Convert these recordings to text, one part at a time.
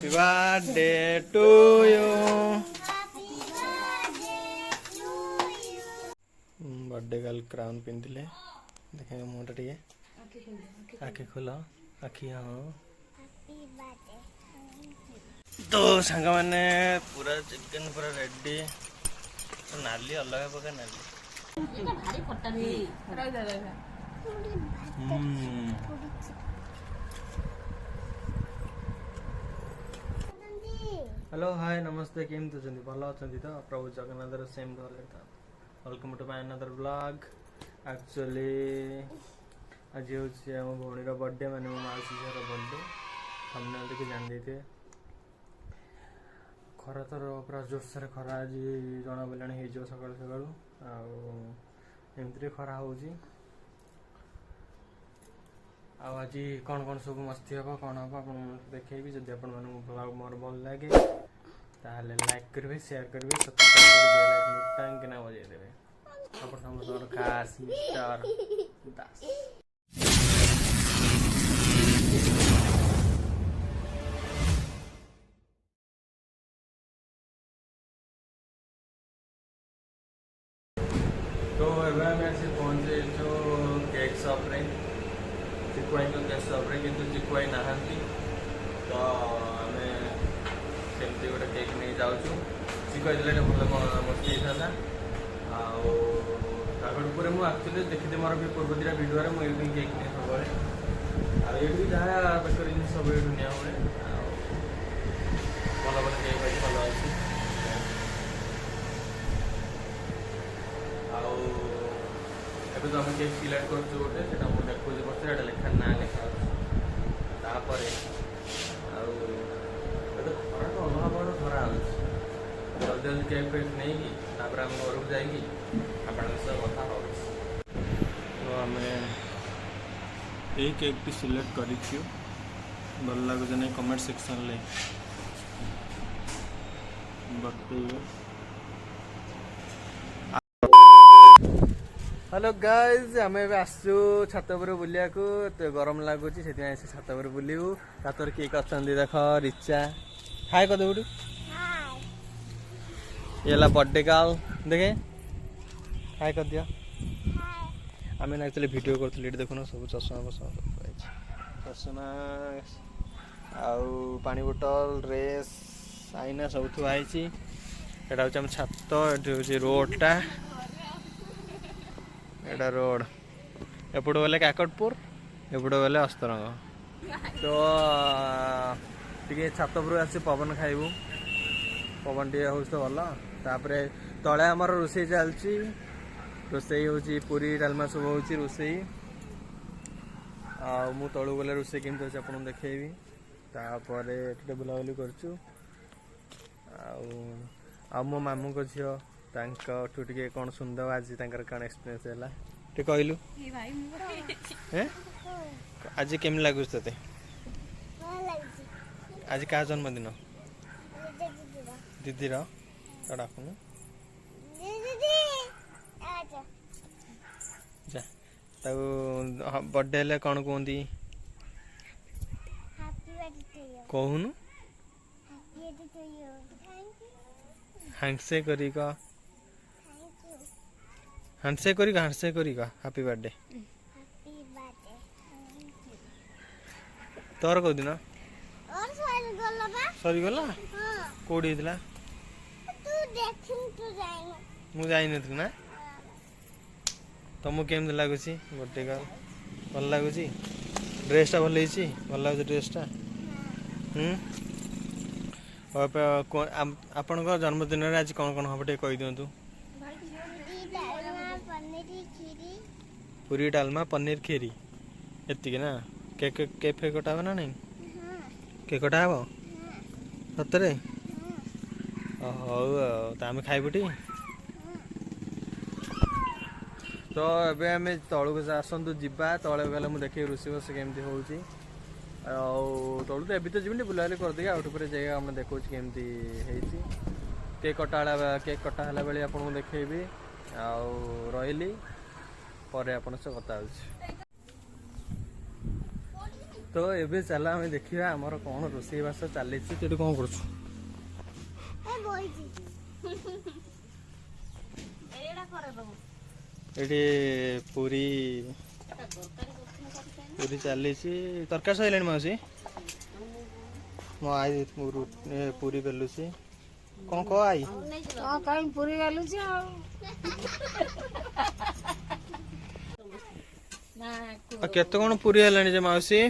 Happy birthday to you. Birthday कल crown पिंधिले देखे मुँह टे आखि खोल आखि हाँ तो सांग मैंने पूरा चिकन पूरा रेडी नाली अलग प्रकार नाली हेलो हाय नमस्ते केमती अच्छे भल अच्छा तो प्रभु जगन्नाथ सेम भले था welcome to my another vlog actually आज हूँ मो भौणी बर्थडे माने मो मौसी झीर बर्थडे हमने देखिए जान देते खरा तो पूरा जोरसोर खरा आज जना पड़े हो सका सका एमती खरा हो आज कौन कौन सब मस्ती हम कौन हम आप देखेबी जब आप ब्लॉग मोर भल लगे ताहले लाइक करेंगे शेयर करेंगे सब्सक्राइब करेंगे बेल आइकन टाइम के ना बजाई देवे अपन हम खास मिस्टर दास तो एवं आम आसी पहुँचे जो केक शॉप रे चिकुआई केक शॉप रे किंतु चिकुआई नहांती तो आम सेमती गोटे केक नहीं जाऊँ चिकुआई देले भल मस्ती था आगुरी मुझे एक्चुअली देखी मोर भी पूर्व दिटा भिडियो मुझे केक नहीं सब आए जहाँ बेकर जिन सब ये निया हुए भल भल केक भाई भल अच्छे अब तो आम केक सिलेक्ट कर गोटे से देखो बस लेखा ना लिखा तापर खरा तो अभाव खरा जल्दी जल्दी केक फेक नहीं कि आम घर को जाकि आपण कथा हो तो आम यही केक टी सिलेक्ट कर भल लगुच नहीं कमेंट सेक्शन ले बताइए। हेलो गाइज आम आसु छात उपर बुलिया तो गरम लगुच से छात उपर बुलू तातर किए अच्छा देख रिचा हाय कर दे ये बर्थडे काल देखे हाय कर दिया आम एक्चुअली वीडियो करें देखुन सब चश्मा बसमा सब चश्मा आउ पानी बोतल ड्रेस आईना सब थुआई एटा हूँ छात ये रोडटा एटा रोड एपट गले काकटपुर एपट गले अस्तरंग तो टे छात पर आस पवन खाइबू पवन टे हो तो भल तापर तले आमर रोसे चलती रोसे हूँ पूरी डालमा सब हूँ रोसे मु तलू गले रोसे केमती अच्छे आपको देखेबी तापर टे बुलाबुली करचु मो मामू को झील टे कौन सुंदर आज कौन एक्सपीरियंस है टे कहलु आज केम लगुच ते आज क्या जन्मदिन दीदी डाकुन जा बर्थडे हेल्ले कौन कहती कहूनु हैंडशेक करी हैप्पी बर्थडे तोर कौ दिन सरी गला कौड़ी होता मुझे जाइन ना तुमको केमती लगुच बर्थडे का भल लगुच ड्रेसटा भल भल लगुच ड्रेसटा आपण जन्मदिन आज कौन कौन हम टे कही दिंतु पूरी डालमा पनीर खीरी एति ना केक केक फेक कटा ना नहीं केक कटा हे सतरे हौ तो आम खाइबुटी तो एबे आम तलू आसतु जा तले गले मुझे देखे रोषे बस केमती हो तलू तो एबी तो जीवन बुलाबुली करदे आउट जगह आम देखा केमती केक कटा बेले आपको देखेबी रही पर आप कथा तो एबे चला आम देखा आमर कौन रोषे बास चली कौन कर पूरी पूरी चली तरकारी सैला मौसी मो आई पूरी बेलुची कौन कह आई कहीं पूरी बेलुची केते कौन पूरी है मौसी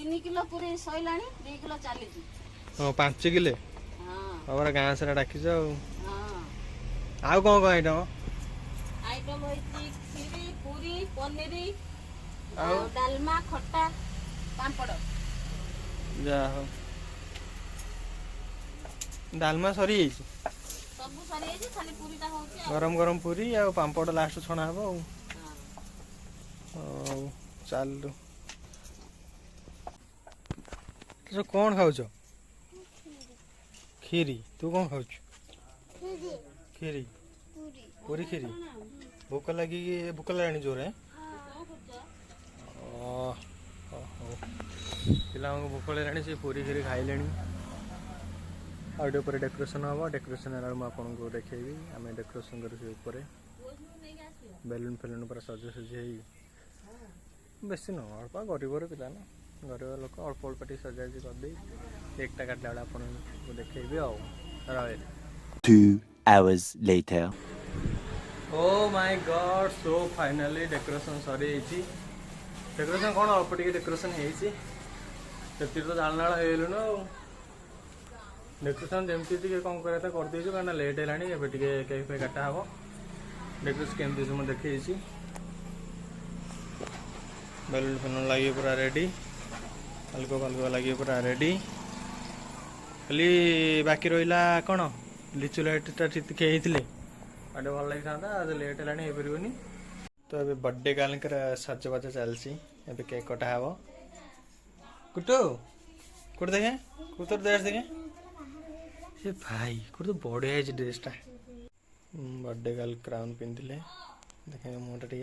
3 किलो पूरी सैला 2 किलो चली 5 किलो हमारा गाँ सारा डाक आउ कौन कौन आइटम आइटम खीरी पूरी पनीर डालमा खट्टा पापड़ जा हो डालमा सरी सब सरी खाली पूरीटा होची गरम गरम पूरी आ पापड़ लास्ट छणा हबो चल तो कौन खाऊ खीरी तू कौन खाऊ खीरी पूरी खीरी भूख लगी भूख लगा जोर है पिला भूख लगा से पूरी खीरी खाइले आउटे डेकोरेशन हम डेकोरेशन आपको देखेबी आम डेकोरेशन कर बेलून फेलून पूरा सजा सजी बेस न अल्प गरीबर पिला ना गरीब लोक अल्प अल्प टी सजा करदे केकटा काटला बेला आपको देखेबी रहे 2 hours later. Oh my god, so finally decoration सरी डेकोरेशन कौन अल्प टे डेकोरेशन से तो जाना हेलु न डेकोरेशन जमती कौन कर कहीं लेट है केक फे काटा हम डेकोरेशन केमती मुझे देखी बेलून फेलून लगे पूरा रेडी अलको फलको लगे पूरा रेडी खाली बाकी रहा कौन लिचु लाइटा टिके बाटे भल लगी था लेट है पारनी तो ये बर्थडे गर्ल सजबाज चलती केक कटा हे कुटु कुट देखे कुतर ड्रेस देखे ये भाई कुट तो बढ़िया है ड्रेसटा बर्थडे गर्ल क्राउन पिंधे देखे मुँहटा टे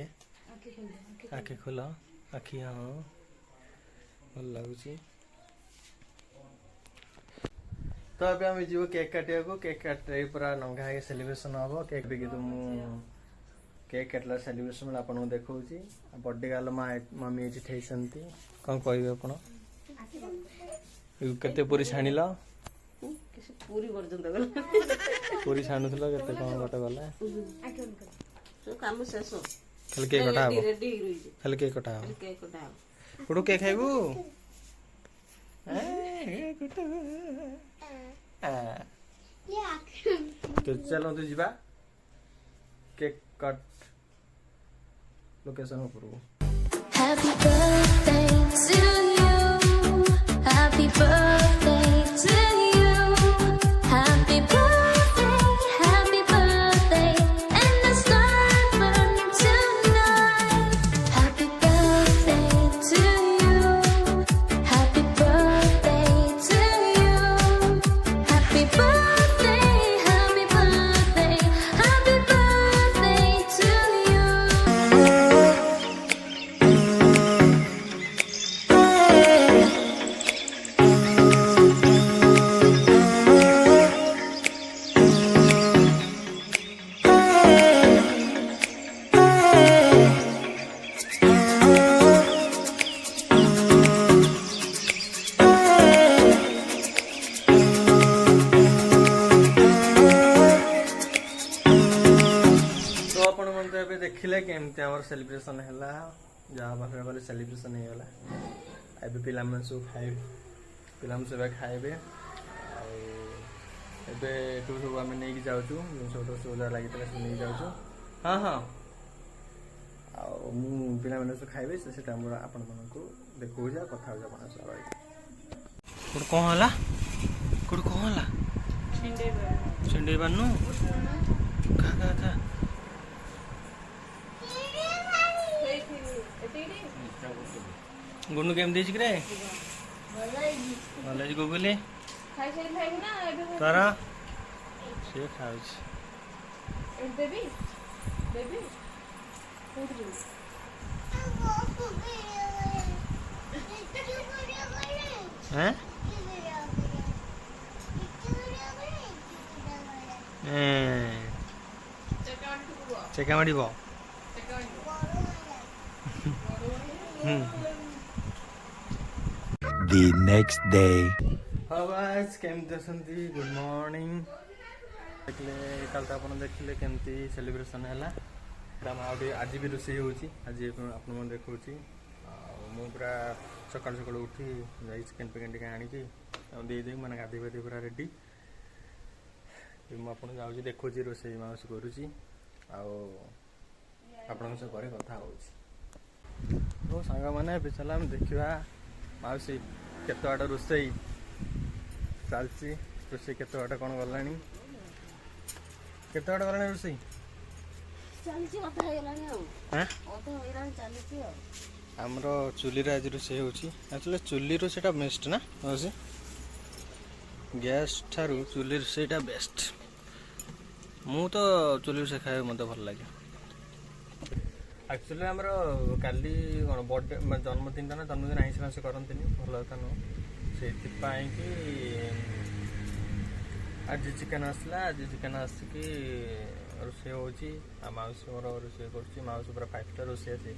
आखि खोल आखि हाँ भल लगुच तो अभी आम जीव केक काटिया को केक काटे पूरा नंगा है सेलिब्रेशन हम केक भी तो केक काटला सेलिब्रेशन आपको देखा बर्थडे गर्ल मम्मी ये ठेसती कौन कह केते पूरी छाणिल पूरी पूरी छाणुल केते कौन गोटे गला काम शेष खाली केक कटा हम खाली केक कटा हम कुटु केक खाइबू तो चलो तो जीवा केक कट लोकेशन ऊपर Happy birthday to you. Happy birthday to you. Happy birthday, and the sun burning tonight. Happy birthday to you. Happy birthday to you. Happy birthday, happy birthday, happy birthday to you. देखिले केमती आम celebration है जहाँ पाखे गले celebration होगा ए पिला सब खाए पिला सब खाए एटू सब आम नहीं जाऊँ जो सब सौदा लगी नहीं जाऊँ हाँ हाँ पिला सब खाए से आपण को देखा कथा कौन है कौन है छिंडे बानू खा खा खा गुन्नू केमती कि रे भल गुगुली तारा सी खाऊ हैं चेका मारिब The next day. हाँ गाइस केमती अछंती गुड मॉर्निंग देखले काल तो आपन देखले केमती सेलिब्रेशन हैला आज भी रोषे होची आज आपन मन देखौची मु पूरा सकाल सकाल उठी जाई चिकन पैकेट के आनी की दे दे माने गाधी बाधी पूरा रेडी मु आपन जाउची देखौची रोषे माउस करूची आ आपन से करे कथा होची तो सांगा माने पिछला हम देखिबा माउसी केतो आड रोषे चलची रोषे केतो आड कोन गलानी केतो आड गलानी रोषे ଚାଲିଛି ଅଧା ହେଇଗଲାଣି ଆଉ हां ଅଧା ହେଇଗଲାଣି ଚାଲିଛି ଆଉ ଆମର ଚୁଲିରେ ଆଜି ରୋଷେଇ ହେଉଛି ଆକ୍ଚୁଆଲି ଚୁଲିରୁ ସେଇଟା ବେଷ୍ଟ ନା ହେଉଛି ଗ୍ୟାସ୍ ଠାରୁ ଚୁଲି ରୋଷେଇଟା ବେଷ୍ଟ ମୁଁ ତ ଚୁଲି ରୋଷେଇ ଖାଇବା ମୋତେ ଭଲ ଲାଗେ ଆକ୍ଚୁଆଲି ଆମର କାଲି କ'ଣ ବର୍ଥଡେ ଜନ୍ମଦିନଟା ନା ଜନ୍ମଦିନ ଆଇଁଷ ଫାଇଁଷ କରନ୍ତିନି ଭଲ କଥା ନୁହଁ ସେଇଥିପାଇଁ କି ଆଜି ଚିକେନ୍ ଆସିଲା ଆଜି ଚିକେନ୍ ଆସିକି ରୋଷେଇ ହେଉଛି ଆଉ ମାଉସୀ ମୋର ରୋଷେଇ କରୁଛି ମାଉସୀ ପୁରା 5 ଷ୍ଟାର୍ ରୋଷେଇ ଆସି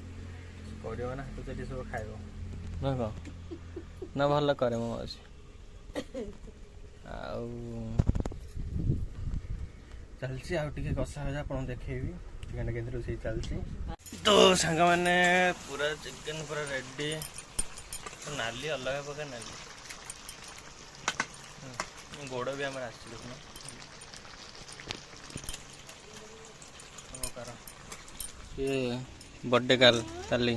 କରିବ ନା ହାତ ଚାଟି ସବୁ ଖାଇବ ନା କ'ଣ ନା ଭଲ କରେ ମୋ ମାଉସୀ ଆଉ ଚାଲିଛି ଆଉ ଟିକେ କଷା ଭଜା ଆପଣଙ୍କୁ ଦେଖେଇବି ଚିକେନ୍ କେମିତି ରୋଷେଇ ଚାଲିଛି ତ ସାଙ୍ଗମାନେ ପୁରା ଚିକେନ୍ ପୁରା ରେଡ଼ି ନାଲି ଅଲଗା ପ୍ରକାର ନାଲି ଗୋଡ଼ ବି ଆମର ଆସିଛି ଦେଖୁନ ସିଏ ବର୍ଥଡେ କାଲି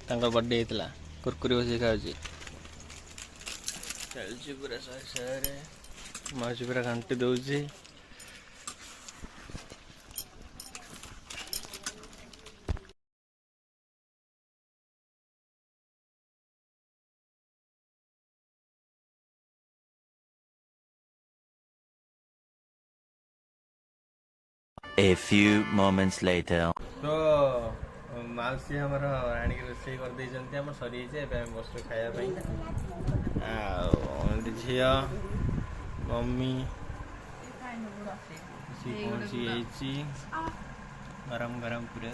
ତାଙ୍କ ବର୍ଥଡେ ହେଇଥିଲା କୁରକୁରି ବସିକି ଖାଉଛି ଚାଲିଛି ପୁରା ଶହେ ଶହେରେ ମାଉସୀ ପୁରା ଘାଣ୍ଟି ଦଉଛି A few moments later. तो माउसी हमर रानी के रोषेई कर देइछन्ती हमर सरी जे एबे हम बसु खाया पई आ झिया मम्मी सी पहुंची आइची गरम गरम पूरा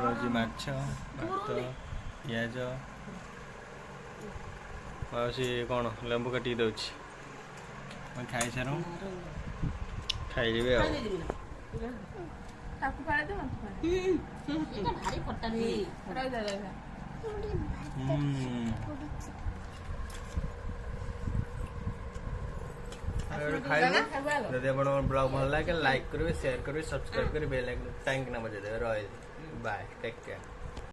रोजी माछ भात पियाज माउसी कोन लेंबू काटी दउछि मैं खाइ छरो खाइ लेबे आ ତାକୁ ପାଳେ ଦେ ମତେ ପାଳେ ଏଟା ଭାରି ଖଟା ରେ ରହିଯା ରହିଯା ଯଦି ଆପଣଙ୍କ ବ୍ଲଗ ଭଲ ଲାଗେ ଲାଇକ୍ କରିବେ ସେୟାର କରିବେ ସବସ୍କ୍ରାଇବ କରିବେ ବେଲ୍ ଆଇକନ୍ ଟାଇମ୍ କିନା ବଜେଇ ଦେବେ ରହିଲେ ବାଏ ଟେକ୍ କେୟାର